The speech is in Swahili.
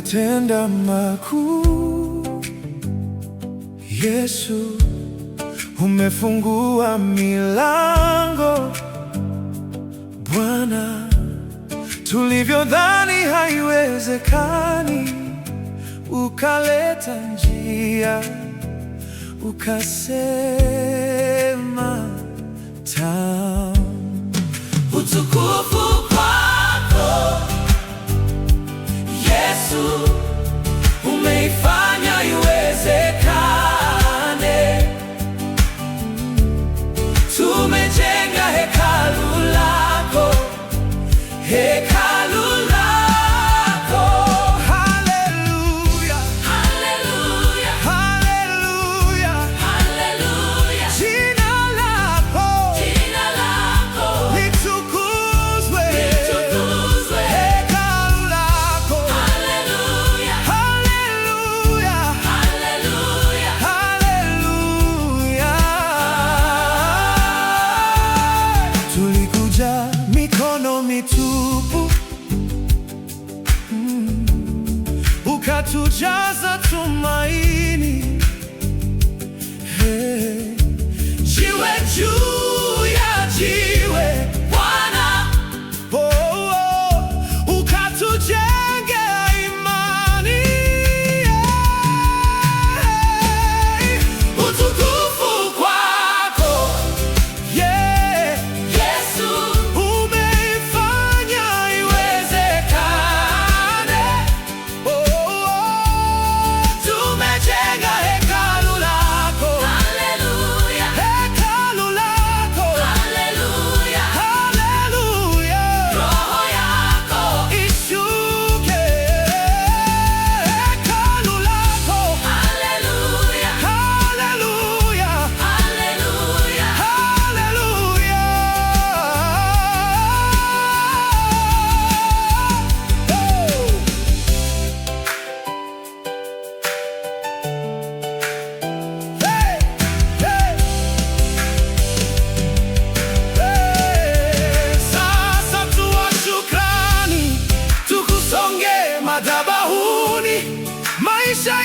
umetenda makuu. Yesu, umefungua milango. Bwana, tulivyodhani haiwezekani, ukaleta njia, ukasema tamu. Utukufu kwako Yesu, umeifanya iwezekane. Tumejenga hekalu lako, hekalu lako. Haleluya, haleluya, haleluya, haleluya. Jina lako litukuzwe, litukuzwe. Hekalu lako. Haleluya, haleluya, haleluya, haleluya. Tulikuja mikono mitupu, ukatujaza tumaini. Hey. Jiwe juu ya jiwe, Bwana, ukatujengea imani. Hey. Utukufu kwako, yeah. Yesu, umeifanya iwezekane. Tumejenga hekalu lako. Haleluya, hekalu lako. Haleluya, haleluya. Roho yako ishuke. Hekalu lako. Haleluya, haleluya, haleluya, haleluya. Hey, hey. Hey, sasa tuwa shukrani, tukusonge madhabahuni. Maisha